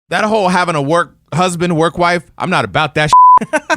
That whole having a work wife, I'm not about that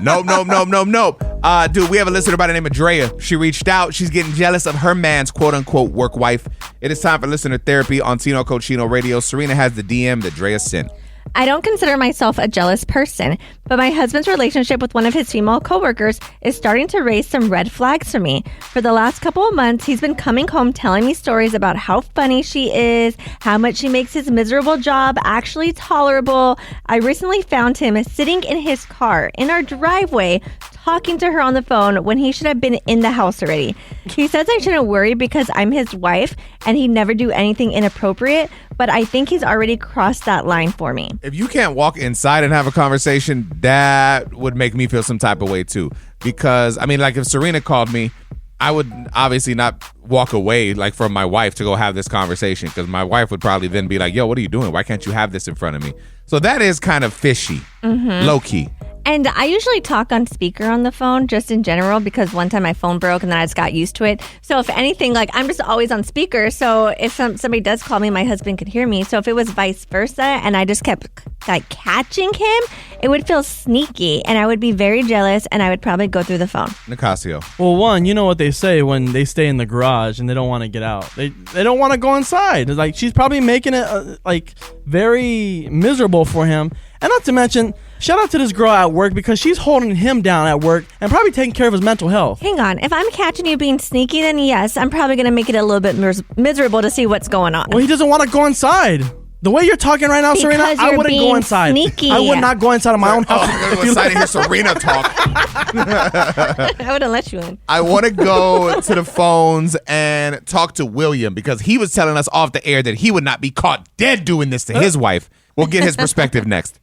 Nope. Dude, we have a listener by the name of Drea. She reached out. She's getting jealous of her man's quote-unquote work wife. It is time for listener therapy on Tino Cochino Radio. Serena has the DM that Drea sent. I don't consider myself a jealous person, but my husband's relationship with one of his female coworkers is starting to raise some red flags for me. For the last couple of months, he's been coming home telling me stories about how funny she is, how much she makes his miserable job actually tolerable. I recently found him sitting in his car in our driveway talking to her on the phone when he should have been in the house already. He says I shouldn't worry because I'm his wife and he'd never do anything inappropriate, but I think he's already crossed that line for me. If you can't walk inside and have a conversation, that would make me feel some type of way too. Because, I mean, like if Serena called me, I would obviously not walk away like from my wife to go have this conversation, because my wife would probably then be like, yo, what are you doing? Why can't you have this in front of me? So that is kind of fishy, low key. And I usually talk on speaker on the phone just in general because one time my phone broke and then I just got used to it. So if anything, like I'm just always on speaker. So if somebody does call me, my husband could hear me. So if it was vice versa and I just kept like catching him, it would feel sneaky and I would be very jealous and I would probably go through the phone. Nicasio. Well, one, you know what they say when they stay in the garage and they don't want to get out. They don't want to go inside. It's like she's probably making it like very miserable for him. And not to mention, shout out to this girl at work because she's holding him down at work and probably taking care of his mental health. Hang on. If I'm catching you being sneaky, then yes, I'm probably going to make it a little bit miserable to see what's going on. Well, he doesn't want to go inside. The way you're talking right now, Because Serena, I wouldn't go inside. Sneaky. I would not go inside of my own house. I'm going to go inside and hear Serena talk. I wouldn't let you in. I want to go to the phones and talk to William because he was telling us off the air that he would not be caught dead doing this to his wife. We'll get his perspective next.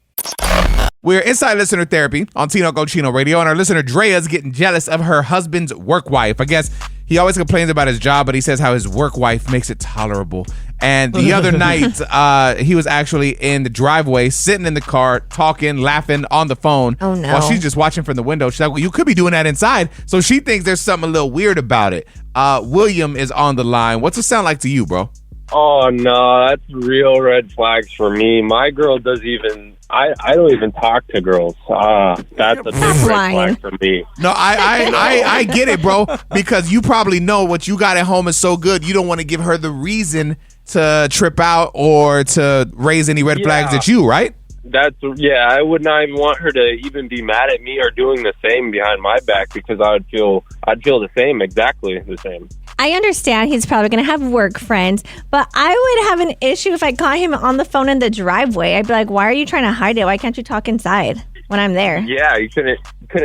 We're inside listener therapy on Tino Cochino Radio, and our listener Drea is getting jealous of her husband's work wife. I guess he always complains about his job, but he says how his work wife makes it tolerable. And the other night, he was actually in the driveway, sitting in the car, talking, laughing on the phone. Oh, no. While she's just watching from the window. She's like, well, you could be doing that inside. So she thinks there's something a little weird about it. William is on the line. What's it sound like to you, bro? Oh, no, that's real red flags for me. My girl does even... I don't even talk to girls. That's a big red flag for me. No, I get it, bro, because you probably know what you got at home is so good. You don't want to give her the reason to trip out or to raise any red flags at you, right? I would not even want her to even be mad at me or doing the same behind my back because I'd feel the same, exactly the same. I understand he's probably going to have work friends, but I would have an issue if I caught him on the phone in the driveway. I'd be like, why are you trying to hide it? Why can't you talk inside when I'm there? Yeah, you couldn't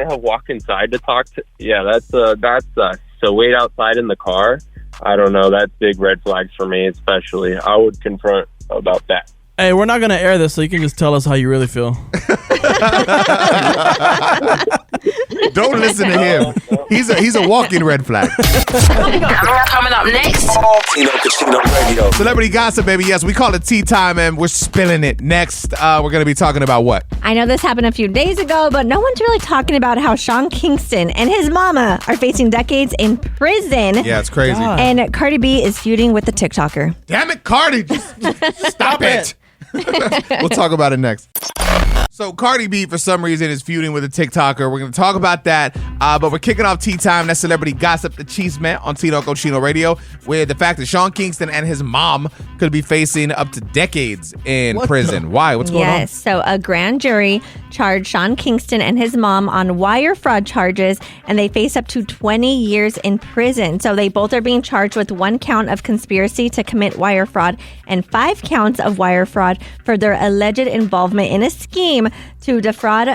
have walked inside to talk to. Yeah, that's so wait outside in the car. I don't know. That's big red flags for me, especially. I would confront about that. Hey, we're not going to air this, so you can just tell us how you really feel. Don't listen to him. He's a walking red flag. Coming up next. Tino Cochino Radio. Celebrity gossip, baby. Yes, we call it tea time, and we're spilling it. Next, we're going to be talking about what? I know this happened a few days ago, but no one's really talking about how Sean Kingston and his mama are facing decades in prison. Yeah, it's crazy. God. And Cardi B is feuding with the TikToker. Damn it, Cardi. Just stop it. We'll talk about it next. So Cardi B, for some reason, is feuding with a TikToker. We're going to talk about that, but we're kicking off Tea Time. That's Celebrity Gossip, the Cheeseman on Tino Cochino Radio, with the fact that Sean Kingston and his mom could be facing up to decades in prison. Why? What's going on? Yes, so a grand jury charged Sean Kingston and his mom on wire fraud charges, and they face up to 20 years in prison. So they both are being charged with 1 count of conspiracy to commit wire fraud and 5 counts of wire fraud for their alleged involvement in a scheme to defraud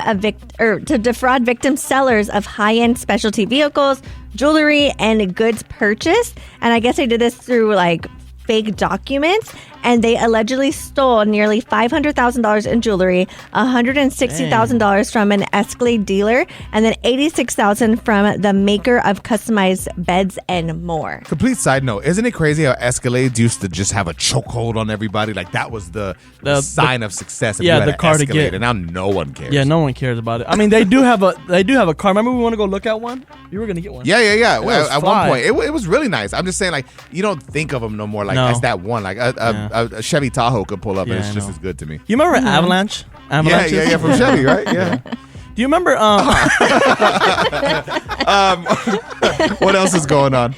victim sellers of high-end specialty vehicles, jewelry, and goods purchased. And I guess they did this through like fake documents, and they allegedly stole nearly $500,000 in jewelry, $160,000 from an Escalade dealer, and then $86,000 from the maker of customized beds and more. Complete side note, isn't it crazy how Escalades used to just have a chokehold on everybody? Like that was the sign of success. If you had the an car to Escalade, get. and now no one cares. Yeah, no one cares about it. I mean, they do have a car. Remember we want to go look at one? You were gonna get one. Yeah. Well, at one point, it was really nice. I'm just saying, like, you don't think of them no more like as that one. Like a a Chevy Tahoe could pull up, Yeah, and it's I just know. as good to me. You remember Avalanche? Avalanche? Yeah, from Chevy, right? Yeah. Do you remember? What else is going on?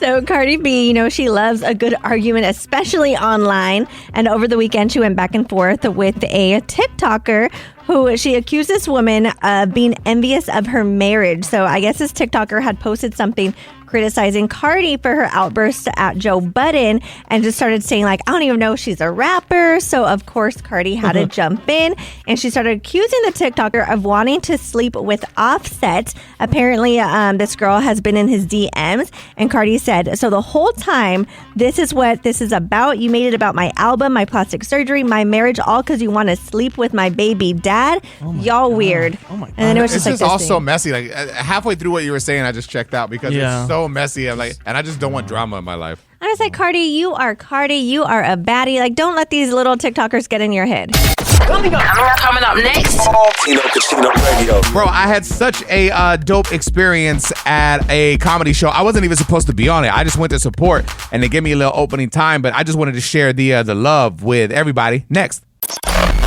So Cardi B, she loves a good argument, especially online. And over the weekend, she went back and forth with a TikToker who she accused this woman of being envious of her marriage. So I guess this TikToker had posted something criticizing Cardi for her outburst at Joe Budden and just started saying, like, I don't even know if she's a rapper. So, of course, Cardi had to jump in and she started accusing the TikToker of wanting to sleep with Offset. Apparently, this girl has been in his DMs, and Cardi said, so the whole time, this is what this is about. You made it about my album, my plastic surgery, my marriage, all because you want to sleep with my baby dad. Y'all weird. Oh my God. And then it was It's just just like all this so thing. messy. Like halfway through what you were saying, I just checked out because Yeah. it's so messy. I'm like, and I just don't want drama in my life. I was like, Cardi, you are a baddie. Like, don't let these little TikTokers get in your head. Coming up next. Tino Casino Radio. Bro, I had such a dope experience at a comedy show. I wasn't even supposed to be on it. I just went to support, and they gave me a little opening time, but I just wanted to share the love with everybody. Next.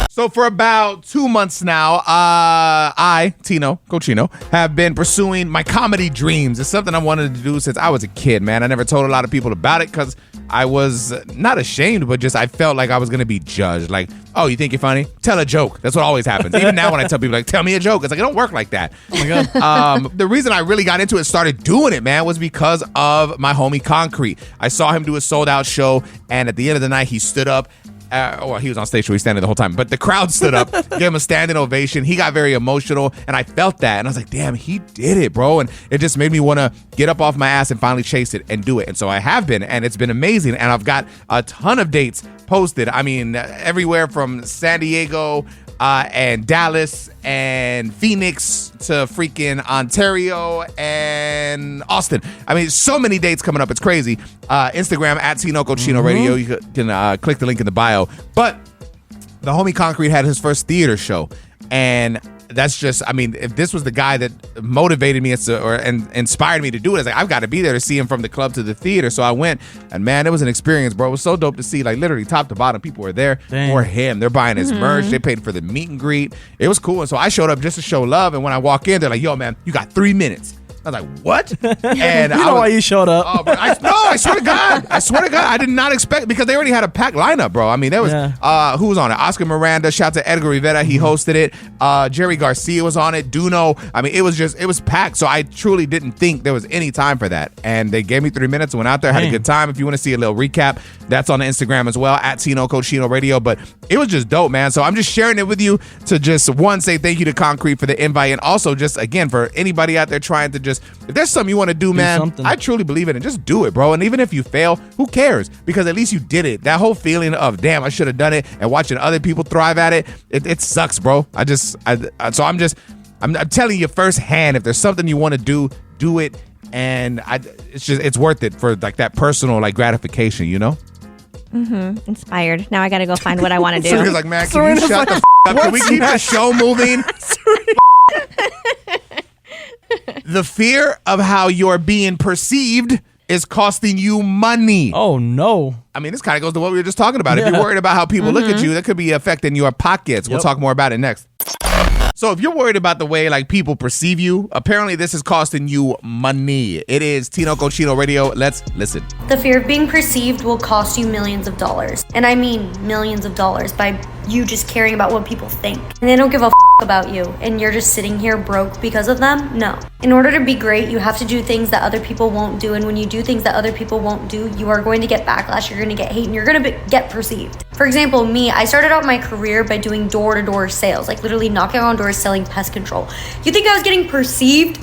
So for about 2 months now, I, Tino, Cochino, have been pursuing my comedy dreams. It's something I wanted to do since I was a kid, man. I never told a lot of people about it because I was not ashamed, but just I felt like I was going to be judged. Like, oh, you think you're funny? Tell a joke. That's what always happens. Even now when I tell people, like, tell me a joke, it's like, it don't work like that. Oh my God. The reason I really got into it, started doing it, man, was because of my homie Concrete. I saw him do a sold out show, and at the end of the night, he stood up. Well, he was on stage, so he was standing the whole time. But the crowd stood up, gave him a standing ovation. He got very emotional, and I felt that. And I was like, damn, he did it, bro. And it just made me want to get up off my ass and finally chase it and do it. And so I have been, and it's been amazing. And I've got a ton of dates posted. I mean, everywhere from San Diego and Dallas and Phoenix to freaking Ontario and Austin. I mean, so many dates coming up. It's crazy. Instagram at Tino Cochino Radio. You can click the link in the bio. But the homie Concrete had his first theater show. And that's just, I mean, if this was the guy that motivated me and inspired me to do it, it's like, I've got to be there to see him from the club to the theater. So I went, and man, it was an experience, bro. It was so dope to see, like, literally top to bottom, people were there for him. They're buying his merch. They paid for the meet and greet. It was cool. And so I showed up just to show love. And when I walk in, they're like, yo, man, you got 3 minutes. I was like, what? And You know why you showed up. Oh, bro, I swear to God. I did not expect, because they already had a packed lineup, bro. I mean, there was, who was on it? Oscar Miranda, shout out to Edgar Rivera. He hosted it. Jerry Garcia was on it. Duno. I mean, it was packed. So I truly didn't think there was any time for that. And they gave me 3 minutes, went out there, had a good time. If you want to see a little recap, that's on the Instagram as well, at Tino Cochino Radio. But it was just dope, man. So I'm just sharing it with you to just, one, say thank you to Concrete for the invite. And also just, again, for anybody out there trying to just, if there's something you want to do, man, something. I truly believe in it. Just do it, bro. And even if you fail, who cares? Because at least you did it. That whole feeling of, damn, I should have done it, and watching other people thrive at it, it sucks, bro. I'm telling you firsthand, if there's something you want to do it. And it's worth it for like that personal like gratification, you know? Inspired. Now I got to go find what I want to do. Serina's like, man, can you shut the up? Can we keep the show moving? The fear of how you're being perceived is costing you money. Oh, no. I mean, this kind of goes to what we were just talking about. If you're worried about how people look at you, that could be affecting your pockets. We'll talk more about it next. So if you're worried about the way like people perceive you, apparently this is costing you money. It is Tino Cochino Radio. Let's listen. The fear of being perceived will cost you millions of dollars. And I mean millions of dollars by you just caring about what people think. And they don't give a about you and you're just sitting here broke because of them? No. In order to be great, you have to do things that other people won't do. And when you do things that other people won't do, you are going to get backlash, you're going to get hate, and you're going to get perceived. For example, me, I started out my career by doing door-to-door sales, like literally knocking on doors selling pest control. You think I was getting perceived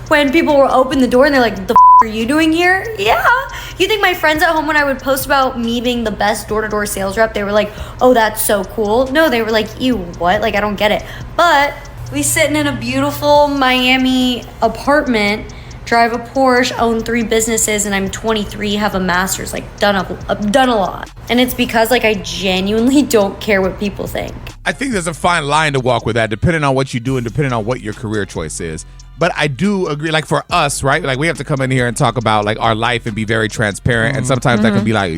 when people will open the door and they're like, the are you doing here? Yeah. You think my friends at home, when I would post about me being the best door-to-door sales rep, they were like, oh, that's so cool? No, they were like, ew, what? Like, I don't get it. But we sitting in a beautiful Miami apartment, drive a Porsche, own 3 businesses, and I'm 23, have a master's, like done a lot. And it's because like I genuinely don't care what people think. I think there's a fine line to walk with that, depending on what you do and depending on what your career choice is. But I do agree, like for us, right? Like we have to come in here and talk about like our life and be very transparent. And sometimes that can be like,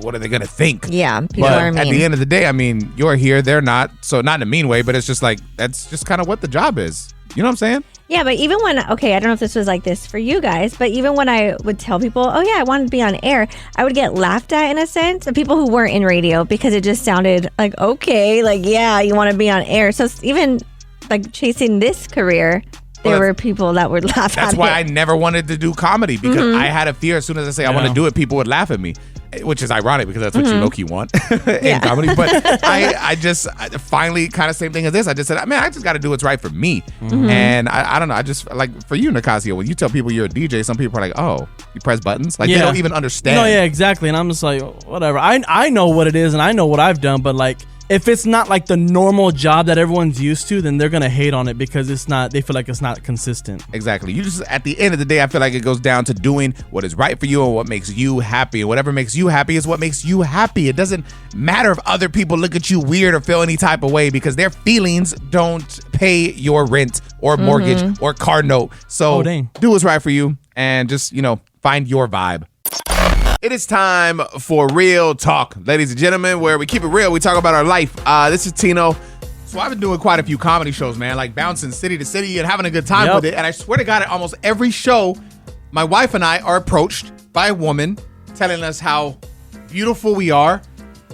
what are they going to think? Yeah, people But are mean. at the end of the day, I mean, you're here, they're not. So not in a mean way, but it's just like, that's just kind of what the job is. You know what I'm saying? Yeah, but even when, okay, I don't know if this was like this for you guys, but even when I would tell people, oh yeah, I wanted to be on air, I would get laughed at in a sense of people who weren't in radio because it just sounded like, okay, like, yeah, you want to be on air. So even like chasing this career, there were people that would laugh at it. That's why I never wanted to do comedy because I had a fear as soon as I say I want to do it, people would laugh at me. Which is ironic because that's what you low-key want in comedy. But I finally kind of same thing as this. I just said, I just got to do what's right for me. And I don't know. I just like for you, Nicasio, when you tell people you're a DJ, some people are like, oh, you press buttons? Like they don't even understand. No, yeah, exactly. And I'm just like, whatever. I know what it is and I know what I've done, but like, if it's not like the normal job that everyone's used to, then they're going to hate on it because it's not, they feel like it's not consistent. Exactly. You just, at the end of the day, I feel like it goes down to doing what is right for you and what makes you happy. And whatever makes you happy is what makes you happy. It doesn't matter if other people look at you weird or feel any type of way because their feelings don't pay your rent or mortgage or car note. So do what's right for you and just, find your vibe. It is time for Real Talk, ladies and gentlemen, where we keep it real. We talk about our life. This is Tino. So I've been doing quite a few comedy shows, man, like bouncing city to city and having a good time with it. And I swear to God, at almost every show, my wife and I are approached by a woman telling us how beautiful we are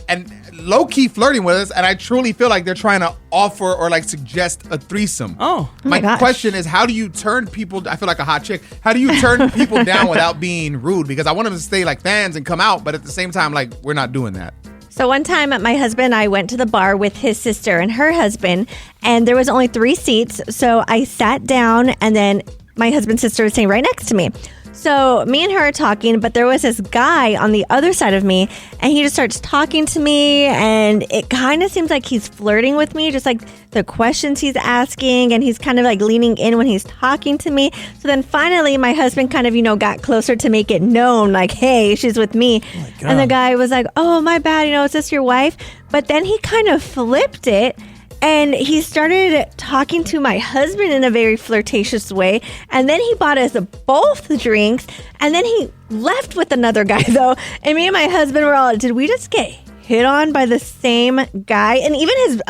and low-key flirting with us. And I truly feel like they're trying to offer or like suggest a threesome. Oh my question is, how do you turn people, I feel like a hot chick, how do you turn people down without being rude? Because I want them to stay like fans and come out, but at the same time, like, we're not doing that. So one time my husband and I went to the bar with his sister and her husband, and there was only 3 seats. So I sat down and then my husband's sister was sitting right next to me. So me and her are talking, but there was this guy on the other side of me, and he just starts talking to me, and it kind of seems like he's flirting with me, just like the questions he's asking, and he's kind of like leaning in when he's talking to me. So then finally my husband kind of, got closer to make it known, like, hey, she's with me. Oh and the guy was like, oh, my bad, is this your wife? But then he kind of flipped it. And he started talking to my husband in a very flirtatious way. And then he bought us both drinks. And then he left with another guy, though. And me and my husband were all, did we just get hit on by the same guy? And even his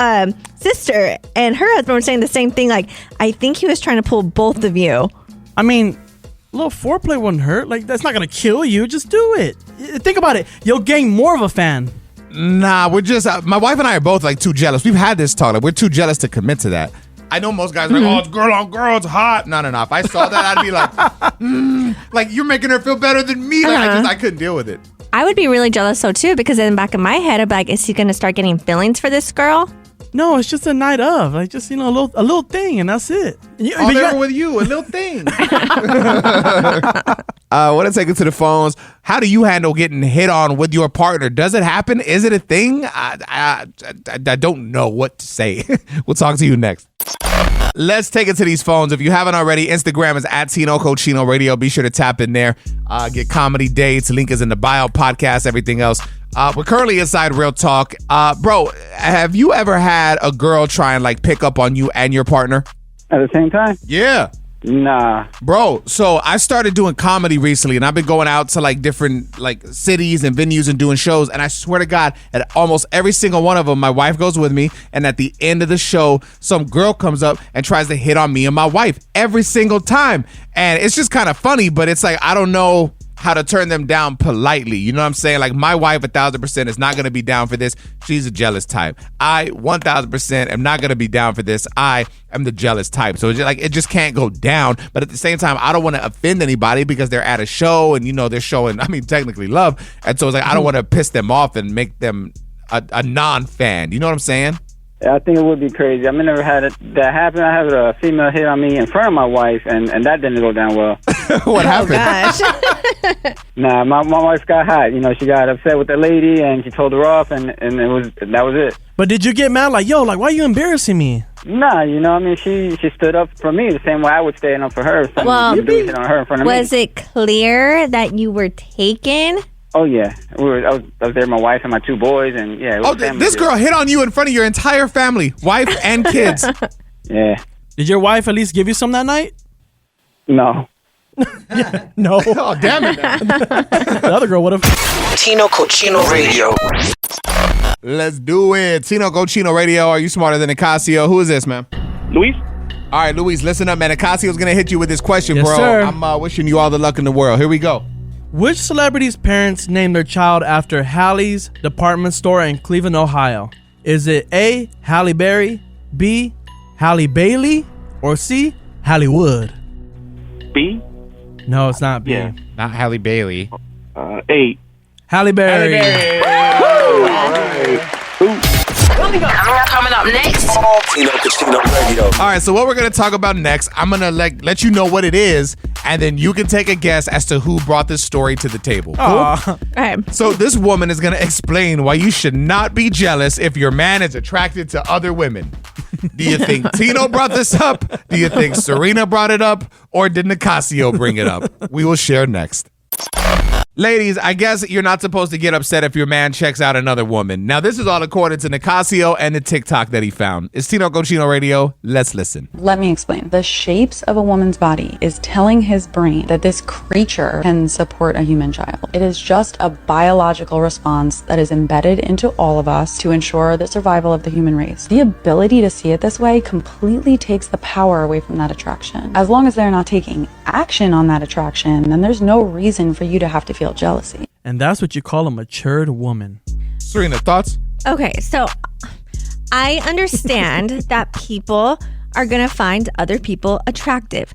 sister and her husband were saying the same thing. Like, I think he was trying to pull both of you. I mean, a little foreplay wouldn't hurt. Like, that's not going to kill you. Just do it. Think about it. You'll gain more of a fan. Nah, we're just, my wife and I are both like too jealous. We've had this talk. Like, we're too jealous to commit to that. I know most guys are like, oh, it's girl on girl, it's hot. No. If I saw that, I'd be like, like, you're making her feel better than me. Like, I couldn't deal with it. I would be really jealous, though, too, because in the back of my head, I'd be like, is he going to start getting feelings for this girl? No, it's just a night of, like, just, a little thing, and that's it. All there with you, a little thing. I want to take it to the phones. How do you handle getting hit on with your partner? Does it happen? Is it a thing? I don't know what to say. We'll talk to you next. Let's take it to these phones. If you haven't already, Instagram is at Tino Cochino Radio. Be sure to tap in there. Get comedy dates. Link is in the bio, podcast, everything else. We're currently inside Real Talk. Bro, have you ever had a girl try and like pick up on you and your partner? At the same time? Yeah. Nah. Bro, so I started doing comedy recently, and I've been going out to like different like cities and venues and doing shows, and I swear to God, at almost every single one of them, my wife goes with me, and at the end of the show, some girl comes up and tries to hit on me and my wife every single time. And it's just kind of funny, but it's like, I don't know how to turn them down politely. You know what I'm saying? Like, my wife 1,000% is not going to be down for this. She's a jealous type. I 1,000% am not going to be down for this. I am the jealous type. So it's just, like, it just can't go down. But at the same time, I don't want to offend anybody because they're at a show and, they're showing, technically love. And so it's like, I don't want to piss them off and make them a non-fan. You know what I'm saying? I think it would be crazy. I've never had that happen. I had a female hit on me in front of my wife, and that didn't go down well. What happened? Gosh. Nah, my wife got hot. She got upset with the lady, and she told her off, and that was it. But did you get mad? Like, yo, like, why are you embarrassing me? Nah, she stood up for me the same way I would stand up for her. Well, hit on her in front of me. Was it clear that you were taken? Oh yeah, I was there with my wife and my 2 boys, and yeah. This girl hit on you in front of your entire family, wife and kids. Yeah. Did your wife at least give you some that night? No. No. Oh damn it! The other girl would have. Tino Cochino Radio. Let's do it. Tino Cochino Radio. Are you smarter than Nicasio? Who is this, man? Luis? All right, Luis, listen up, man. Nicasio's going to hit you with this question, Yes, bro. sir. I'm wishing you all the luck in the world. Here we go. Which celebrity's parents named their child after Hallie's department store in Cleveland, Ohio? Is it A, Halle Berry, B, Halle Bailey, or C, Hollywood? B? No, it's not B. Yeah. Not Halle Bailey. A. Halle Berry. Coming up next. Tino Cochino Radio. All right, so what we're going to talk about next, I'm going to let you know what it is, and then you can take a guess as to who brought this story to the table. Cool? Aw. Okay. So this woman is going to explain why you should not be jealous if your man is attracted to other women. Do you think Tino brought this up? Do you think Serina brought it up? Or did Nicasio bring it up? We will share next. Ladies, I guess you're not supposed to get upset if your man checks out another woman. Now, this is all according to Nicasio and the TikTok that he found. It's Tino Cochino Radio. Let's listen. Let me explain. The shapes of a woman's body is telling his brain that this creature can support a human child. It is just a biological response that is embedded into all of us to ensure the survival of the human race. The ability to see it this way completely takes the power away from that attraction. As long as they're not taking action on that attraction, then there's no reason for you to have to feel jealousy. And that's what you call a matured woman. Serena, thoughts? Okay, so I understand that people are going to find other people attractive,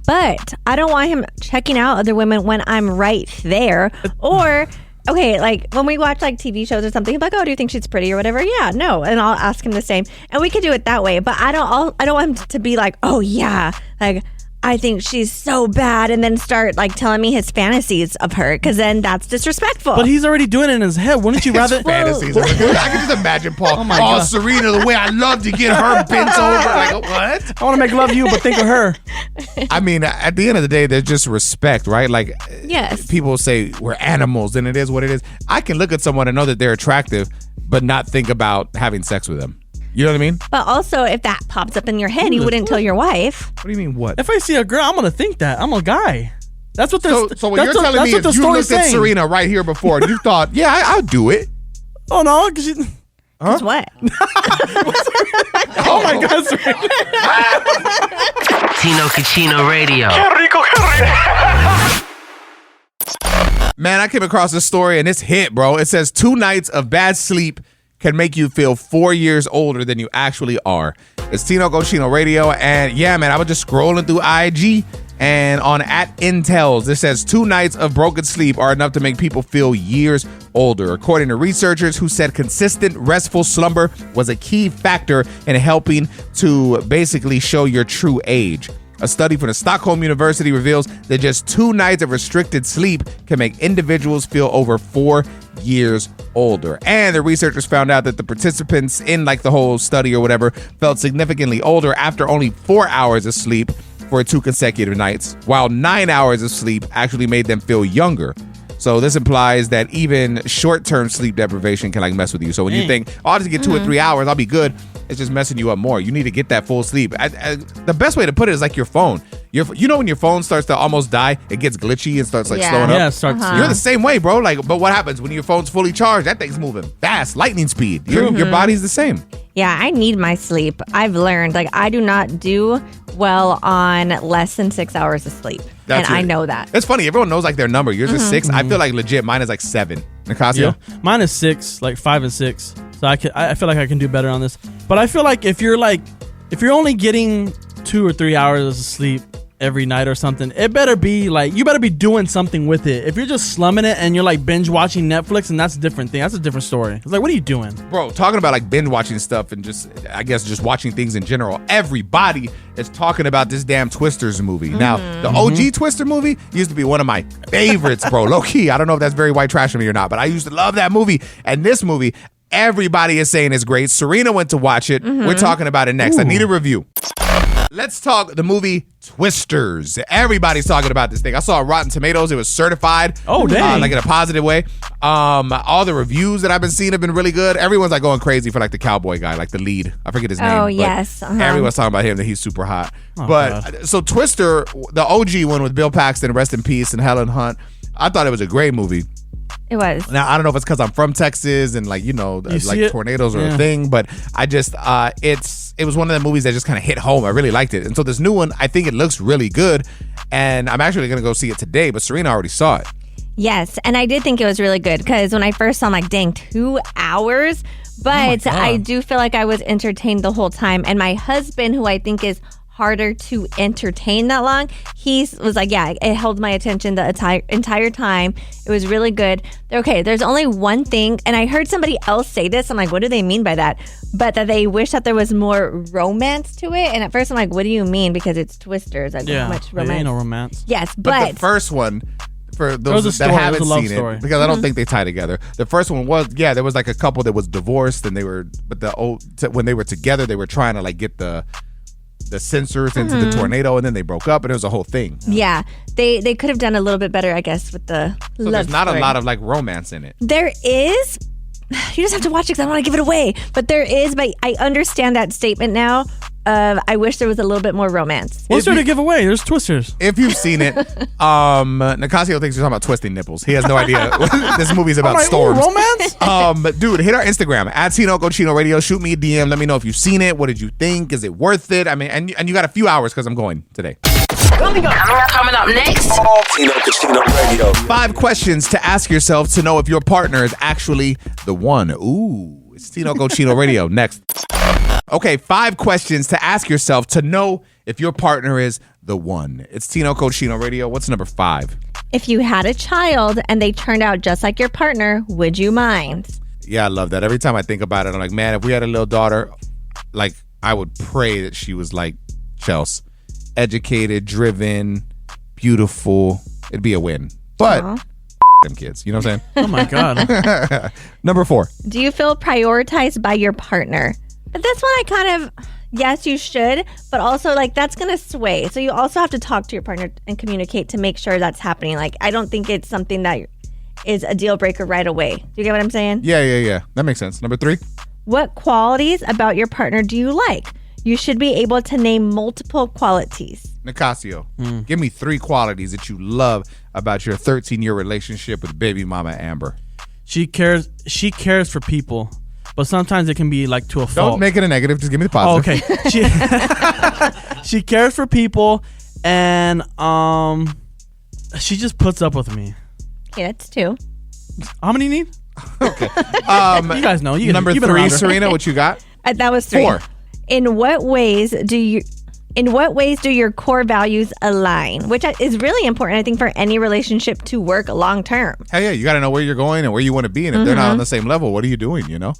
but I don't want him checking out other women when I'm right there. Or, okay, like when we watch like TV shows or something, like, oh, do you think she's pretty or whatever? Yeah, no. And I'll ask him the same. And we could do it that way, but I don't want him to be like, oh yeah, like, I think she's so bad, and then start like telling me his fantasies of her, because then that's disrespectful. But he's already doing it in his head. Wouldn't you rather? Fantasies. I can just imagine Paul. Oh my God. Serena, the way I love to get her bent over. Like, what? I want to make love to you, but think of her. I mean, at the end of the day, there's just respect, right? Like, Yes. people say we're animals, and it is what it is. I can look at someone and know that they're attractive, but not think about having sex with them. You know what I mean? But also, if that pops up in your head, you wouldn't tell your wife. What do you mean, what? If I see a girl, I'm gonna think that I'm a guy. That's what So what you're telling me is you looked at Serena right here before and you thought, yeah, I'll do it. Oh no, 'cause she, Guess what? oh my God, Serena. Tino Cochino Radio. Man, I came across this story and it's hit, bro. It says 2 nights of bad sleep can make you feel 4 years older than you actually are. It's Tino Cochino Radio, and yeah, man, I was just scrolling through IG, and on @Intels, it says 2 nights of broken sleep are enough to make people feel years older, according to researchers who said consistent restful slumber was a key factor in helping to basically show your true age. A study from the Stockholm University reveals that just 2 nights of restricted sleep can make individuals feel over 4 years older. And the researchers found out that the participants in like the whole study or whatever felt significantly older after only 4 hours of sleep for 2 consecutive nights, while 9 hours of sleep actually made them feel younger. So this implies that even short-term sleep deprivation can like mess with you. So when you think, oh, I'll just get 2 or 3 hours, I'll be good, it's just messing you up more. You need to get that full sleep. The best way to put it is like your phone. You know when your phone starts to almost die, it gets glitchy and starts like slowing up. Yeah, it starts. You're the same way, bro. Like, but what happens when your phone's fully charged? That thing's moving fast, lightning speed. Your body's the same. Yeah, I need my sleep. I've learned, like, I do not do well on less than 6 hours of sleep. I know that. It's funny. Everyone knows like their number. Yours is 6. I feel like legit. Mine is like 7. Nicasio? Yeah, mine is 6, like 5 and 6. So I feel like I can do better on this. But I feel like if you're only getting 2 or 3 hours of sleep every night or something, it better be like, you better be doing something with it. If you're just slumming it and you're like binge watching Netflix, and that's a different thing. That's a different story. It's like, what are you doing? Bro, talking about like binge watching stuff and just, I guess, just watching things in general. Everybody is talking about this damn Twisters movie. Now, the OG Twister movie used to be one of my favorites, bro. Low key. I don't know if that's very white trash of me or not, but I used to love that movie. And this movie, everybody is saying it's great. Serena went to watch it. We're talking about it next. I need a review. Let's talk the movie Twisters. Everybody's talking about this thing. I saw Rotten Tomatoes. It was certified. Oh, dang. Like in a positive way. All the reviews that I've been seeing have been really good. Everyone's like going crazy for like the cowboy guy, like the lead. I forget his name. Oh, but yes. Everyone's talking about him, that he's super hot. Oh, but so Twister, the OG one with Bill Paxton, rest in peace, and Helen Hunt. I thought it was a great movie. It was. Now, I don't know if it's because I'm from Texas and like, like tornadoes are a thing, but I just, it was one of the movies that just kind of hit home. I really liked it. And so this new one, I think it looks really good. And I'm actually going to go see it today, but Serina already saw it. Yes, and I did think it was really good because when I first saw, I'm like, dang, 2 hours. But I do feel like I was entertained the whole time. And my husband, who I think is harder to entertain that long, he was like, yeah, it held my attention the entire time. It was really good. Okay, there's only one thing, and I heard somebody else say this. I'm like, what do they mean by that? But that they wish that there was more romance to it. And at first I'm like, what do you mean? Because it's Twisters. Like, how much romance? There ain't no romance. Yes, but the first one, for those that haven't seen it, because I don't think they tie together. The first one was, there was like a couple that was divorced, and when they were together, they were trying to like get the sensors into the tornado, and then they broke up, and it was a whole thing. Yeah, they could have done a little bit better, I guess, with the so there's not a lot of like romance in it. There is. You just have to watch it because I don't want to give it away. But there is, but I understand that statement now. I wish there was a little bit more romance. What's there to give away? There's Twisters. If you've seen it, Nicasio thinks you're talking about twisting nipples. He has no idea. This movie's about storms. Romance? Dude, hit our Instagram at Tino Cochino Radio. Shoot me a DM. Let me know if you've seen it. What did you think? Is it worth it? I mean, and you got a few hours because I'm going today. Coming up next. Tino Cochino Radio. 5 questions to ask yourself to know if your partner is actually the one. Ooh, it's Tino Cochino Radio. Next. Okay, 5 questions to ask yourself to know if your partner is the one. It's Tino Cochino Radio. What's number 5? If you had a child and they turned out just like your partner, would you mind? Yeah, I love that. Every time I think about it, I'm like, man, if we had a little daughter, like, I would pray that she was like Chelsea. Educated, driven, beautiful. It'd be a win. But them kids, you know what I'm saying? Oh my God. Number 4. Do you feel prioritized by your partner? But this one I kind of, yes, you should, but also like that's going to sway. So you also have to talk to your partner and communicate to make sure that's happening. Like, I don't think it's something that is a deal breaker right away. Do you get what I'm saying? Yeah. That makes sense. Number 3. What qualities about your partner do you like? You should be able to name multiple qualities. Nicasio, give me 3 qualities that you love about your 13-year relationship with baby mama Amber. She cares for people, but sometimes it can be like to a fault. Don't make it a negative. Just give me the positive. Oh, okay. She cares for people, and she just puts up with me. Okay, that's 2. How many you need? Okay. You guys know. Number 3, Serina, what you got? That was 3. 4. In what ways do your core values align? Which is really important, I think, for any relationship to work long term. Hey, yeah, you got to know where you're going and where you want to be. And if they're not on the same level, what are you doing, you know?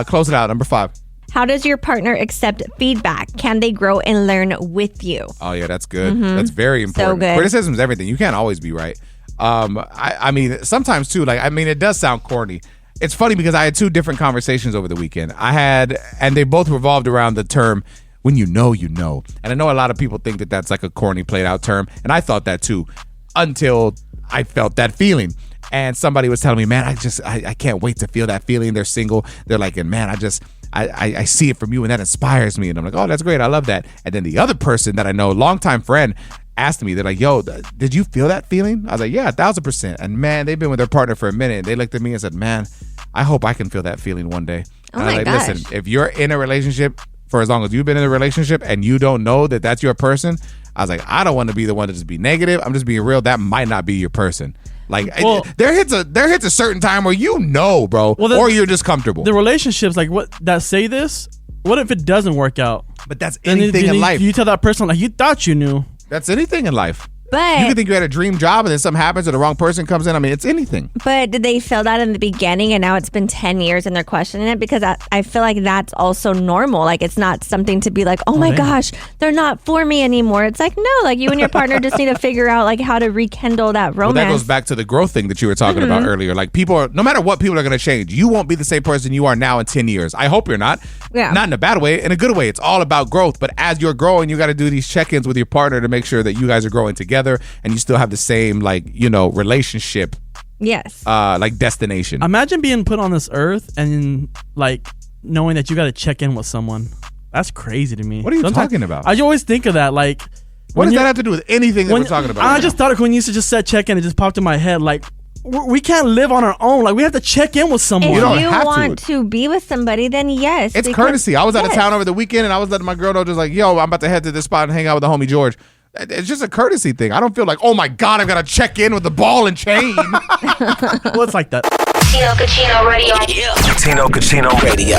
Close it out. Number 5. How does your partner accept feedback? Can they grow and learn with you? Oh, yeah, that's good. That's very important. So good. Criticism is everything. You can't always be right. I mean, sometimes, too, like, I mean, it does sound corny. It's funny because I had 2 different conversations over the weekend. And they both revolved around the term, when you know, you know. And I know a lot of people think that that's like a corny, played out term. And I thought that too, until I felt that feeling. And somebody was telling me, man, I can't wait to feel that feeling. They're single. They're like, and man, I see it from you, and that inspires me. And I'm like, oh, that's great. I love that. And then the other person that I know, longtime friend, asked me, they're like, yo, did you feel that feeling? I was like, yeah, 1,000%. And man, they've been with their partner for a minute. And they looked at me and said, man, I hope I can feel that feeling one day. Oh and my I was like, gosh. listen, if you're in a relationship for as long as you've been in a relationship and you don't know that that's your person, I was like, I don't want to be the one to just be negative. I'm just being real. That might not be your person. Like, there hits a certain time where you know, bro, or you're just comfortable. The relationships, like what that say this, what if it doesn't work out? But that's anything in life. You tell that person, like, you thought you knew. That's anything in life. But you could think you had a dream job and then something happens or the wrong person comes in. I mean, it's anything. But did they feel that in the beginning and now it's been 10 years and they're questioning it? Because I feel like that's also normal. Like, it's not something to be like, oh my gosh, they're not for me anymore. It's like, no, like you and your partner just need to figure out like how to rekindle that romance. Well, that goes back to the growth thing that you were talking about earlier. Like, no matter what, people are going to change. You won't be the same person you are now in 10 years. I hope you're not. Yeah. Not in a bad way, in a good way. It's all about growth. But as you're growing, you got to do these check-ins with your partner to make sure that you guys are growing together and you still have the same, like, relationship. Yes. Like destination. Imagine being put on this earth and like knowing that you got to check in with someone. That's crazy to me. What are you talking about? I always think of that. Like, what does that have to do with anything that we're talking about? I just thought it when you used to just said check in, it just popped in my head. Like, we can't live on our own. Like, we have to check in with someone. If you want to be with somebody, then yes. It's courtesy. I was out of town over the weekend and I was letting my girl know, just like, yo, I'm about to head to this spot and hang out with the homie George. It's just a courtesy thing. I don't feel like, oh my God, I've got to check in with the ball and chain. Well, it's like that. Tino Cucino Radio. Tino Cucino Radio.